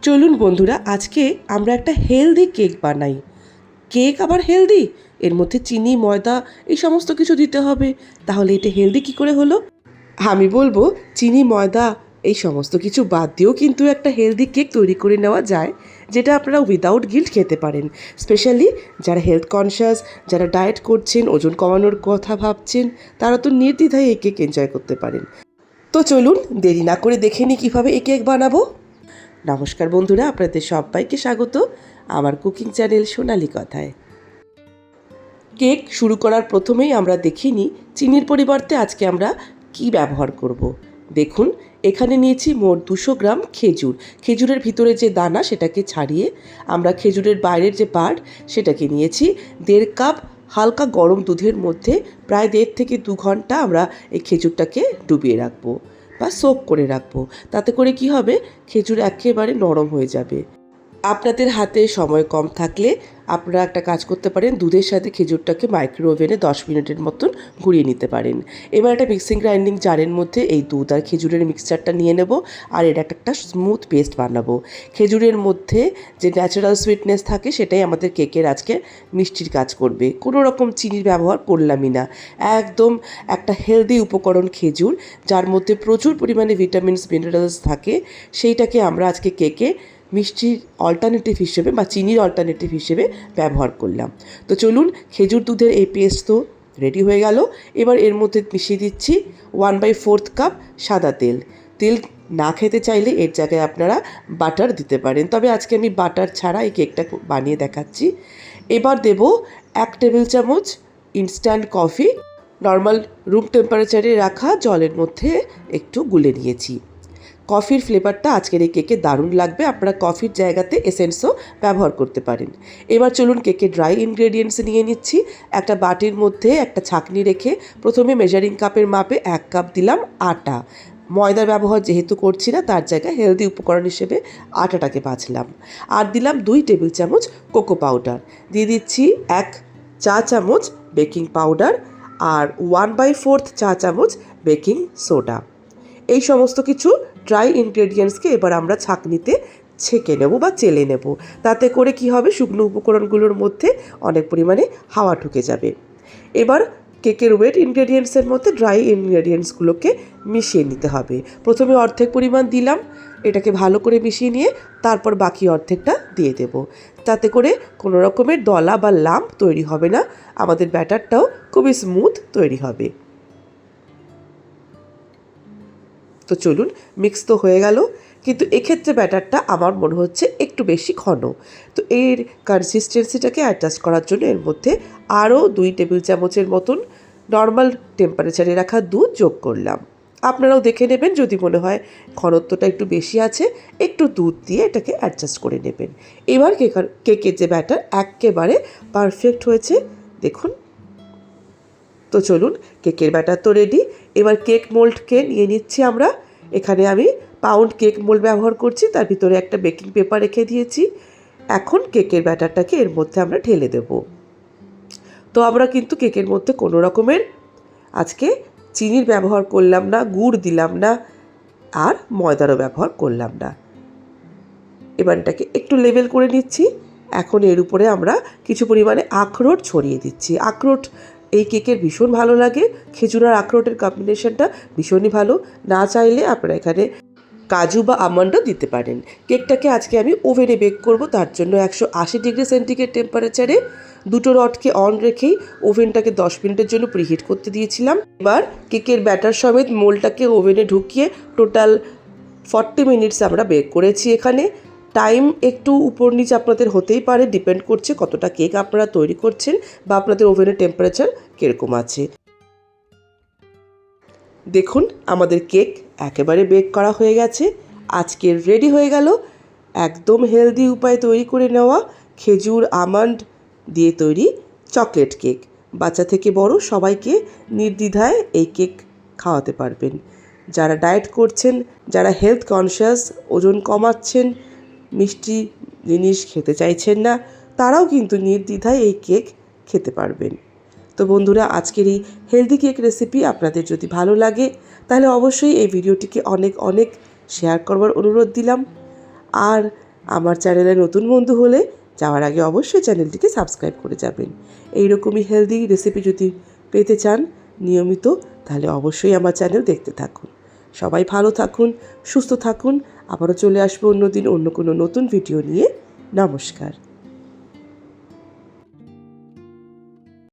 চলুন বন্ধুরা, আজকে আমরা একটা হেলদি কেক বানাই। কেক আবার হেলদি, এর মধ্যে চিনি, ময়দা এই সমস্ত কিছু দিতে হবে। তাহলে এটা হেলদি কি করে হলো? আমি বলবো চিনি, ময়দা এই সমস্ত কিছু বাদ দিয়েও কিন্তু একটা হেলদি কেক তৈরি করে নেওয়া যায়, যেটা আপনারা উইদাউট গিল্ট খেতে পারেন। স্পেশালি যারা হেলথ কনসিয়াস, যারা ডায়েট করছেন, ওজন কমানোর কথা ভাবছেন, তারা তো নির্দ্বিধায় এই কেক এনজয় করতে পারেন। তো চলুন দেরি না করে দেখে নিই কীভাবে এই কেক বানাবো। নমস্কার বন্ধুরা, আপনাদের সবাইকে স্বাগত আমার কুকিং চ্যানেল সোনালি কথায়। কেক শুরু করার প্রথমেই আমরা দেখে নিই চিনির পরিবর্তে আজকে আমরা কি ব্যবহার করব। দেখুন, এখানে নিয়েছি মোট 200 গ্রাম খেজুর। খেজুরের ভিতরে যে দানা সেটাকে ছাড়িয়ে আমরা খেজুরের বাইরের যে পার্ট সেটাকে নিয়েছি। 1.5 কাপ হালকা গরম দুধের মধ্যে প্রায় 1.5 থেকে 2 ঘন্টা আমরা এই খেজুরটাকে ডুবিয়ে রাখবো বা সোক করে রাখবো। তাতে করে কি হবে, খেজুর একেবারে নরম হয়ে যাবে। আপনাদের হাতে সময় কম থাকলে আপনারা একটা কাজ করতে পারেন, দুধের সাথে খেজুরটাকে মাইক্রো ওভেনে 10 মিনিটের মতন ঘুরিয়ে নিতে পারেন। এবার একটা মিক্সিং গ্রাইন্ডিং জারের মধ্যে এই দুধ আর খেজুরের মিক্সচারটা নিয়ে নেব, আর এটা একটা স্মুথ পেস্ট বানাবো। খেজুরের মধ্যে যে ন্যাচারাল সুইটনেস থাকে সেটাই আমাদের কেকের আজকে মিষ্টির কাজ করবে। কোনো রকম চিনির ব্যবহার করলামই না। একদম একটা হেলদি উপকরণ খেজুর, যার মধ্যে প্রচুর পরিমাণে ভিটামিনস, মিনারেলস থাকে, সেইটাকে আমরা আজকে কেকে মিষ্টির অল্টারনেটিভ হিসেবে বা চিনির অল্টারনেটিভ হিসেবে ব্যবহার করলাম। তো চলুন, খেজুর দুধের এই পেস্ট তো রেডি হয়ে গেল। এবার এর মধ্যে মিশিয়ে দিচ্ছি 1/4 কাপ সাদা তেল। তেল না খেতে চাইলে এর জায়গায় আপনারা বাটার দিতে পারেন, তবে আজকে আমি বাটার ছাড়া এই কেকটা বানিয়ে দেখাচ্ছি। এবার দেব 1 টেবিল চামচ ইনস্ট্যান্ট কফি, নর্মাল রুম টেম্পারেচারে রাখা জলের মধ্যে একটু গুলে নিয়েছি। কফির ফ্লেভারটা আজকের এই কেকে দারুণ লাগবে, আপনারা কফির জায়গাতে এসেন্সও ব্যবহার করতে পারেন। এবার চলুন কেকের ড্রাই ইনগ্রেডিয়েন্টস নিয়ে নিচ্ছি। একটা বাটির মধ্যে একটা ছাঁকনি রেখে প্রথমে মেজারিং কাপের মাপে 1 কাপ দিলাম আটা। ময়দার ব্যবহার যেহেতু করছি না, তার জায়গায় হেলদি উপকরণ হিসেবে আটাটাকে বাছলাম। আর দিলাম 2 টেবিল চামচ কোকো পাউডার, দিয়ে দিচ্ছি 1 চা চামচ বেকিং পাউডার আর 1/4 চা চামচ বেকিং সোডা। এই সমস্ত কিছু ড্রাই ইনগ্রেডিয়েন্টসকে এবার আমরা ছাঁকনিতে ছেঁকে নেব বা চেলে নেব। তাতে করে কি হবে, শুকনো উপকরণগুলোর মধ্যে অনেক পরিমাণে হাওয়া ঢুকে যাবে। এবার কেকের ওয়েট ইনগ্রেডিয়েন্টসের মধ্যে ড্রাই ইনগ্রেডিয়েন্টসগুলোকে মিশিয়ে নিতে হবে। প্রথমে অর্ধেক পরিমাণ দিলাম, এটাকে ভালো করে মিশিয়ে নিয়ে তারপর বাকি অর্ধেকটা দিয়ে দেব। তাতে করে কোনো রকমের দলা বা লাম্প তৈরি হবে না, আমাদের ব্যাটারটাও খুবই স্মুথ তৈরি হবে। তো চলুন, মিক্স তো হয়ে গেল, কিন্তু এক্ষেত্রে ব্যাটারটা আমার মনে হচ্ছে একটু বেশি ঘন। তো এর কনসিস্টেন্সিটাকে অ্যাডজাস্ট করার জন্য এর মধ্যে আরও 2 টেবিল চামচের মতন নর্মাল টেম্পারেচারে রাখা দুধ যোগ করলাম। আপনারাও দেখে নেবেন, যদি মনে হয় ঘনত্বটা একটু বেশি আছে, একটু দুধ দিয়ে এটাকে অ্যাডজাস্ট করে নেবেন। এবার কেকের যে ব্যাটার একেবারে পারফেক্ট হয়েছে, দেখুন। তো চলুন, কেকের ব্যাটার তো রেডি। এবার কেক মোল্ডকে নিয়ে নিচ্ছি আমরা। এখানে আমি পাউন্ড কেক মোল্ড ব্যবহার করছি, তার ভিতরে একটা বেকিং পেপার রেখে দিয়েছি। এখন কেকের ব্যাটারটাকে এর মধ্যে আমরা ঢেলে দেব। তো আমরা কিন্তু কেকের মধ্যে কোনো রকমের আজকে চিনির ব্যবহার করলাম না, গুড় দিলাম না, আর ময়দারও ব্যবহার করলাম না। এবার এটাকে একটু লেভেল করে নিচ্ছি। এখন এর উপরে আমরা কিছু পরিমাণে আখরোট ছড়িয়ে দিচ্ছি। আখরোট এই কেকের ভীষণ ভালো লাগে, খেজুর আর আখরোটের কম্বিনেশনটা ভীষণই ভালো। না চাইলে আপনারা এখানে কাজু বা আমন্ডও দিতে পারেন। কেকটাকে আজকে আমি ওভেনে বেক করব, তার জন্য 180 ডিগ্রি সেন্টিগ্রেড টেম্পারেচারে দুটো রডকে অন রেখেই ওভেনটাকে 10 মিনিটের জন্য প্রিহিট করতে দিয়েছিলাম। এবার কেকের ব্যাটার সমেত মোল্ডটাকে ওভেনে ঢুকিয়ে টোটাল 40 মিনিটস আমরা বেক করেছি। এখানে টাইম একটু উপর নিচ আপনাদের হতেই পারে, ডিপেন্ড করছে কতটা কেক আপনারা তৈরি করছেন বা আপনাদের ওভেনের টেম্পারেচার কীরকম আছে। দেখুন, আমাদের কেক একেবারে বেক করা হয়ে গেছে। আজকের রেডি হয়ে গেল একদম হেলদি উপায়ে তৈরি করে নেওয়া খেজুর আমন্ড দিয়ে তৈরি চকলেট কেক। বাচ্চা থেকে বড় সবাইকে নির্দ্বিধায় এই কেক খাওয়াতে পারবেন। যারা ডায়েট করছেন, যারা হেলথ কনসিয়াস, ওজন কমাচ্ছেন, মিষ্টি জিনিস খেতে চাইছেন না, তারাও কিন্তু নির্দ্বিধায় এই কেক খেতে পারবেন। তো বন্ধুরা, আজকের এই হেলদি কেক রেসিপি আপনাদের যদি ভালো লাগে তাহলে অবশ্যই এই ভিডিওটিকে অনেক অনেক শেয়ার করবার অনুরোধ দিলাম। আর আমার চ্যানেলে নতুন বন্ধু হলে যাওয়ার আগে অবশ্যই চ্যানেলটিকে সাবস্ক্রাইব করে যাবেন। এইরকমই হেলদি রেসিপি যদি পেতে চান নিয়মিত, তাহলে অবশ্যই আমার চ্যানেল দেখতে থাকুন। সবাই ভালো থাকুন, সুস্থ থাকুন। আবারও চলে আসবো অন্যদিন অন্য কোনো নতুন ভিডিও নিয়ে। নমস্কার।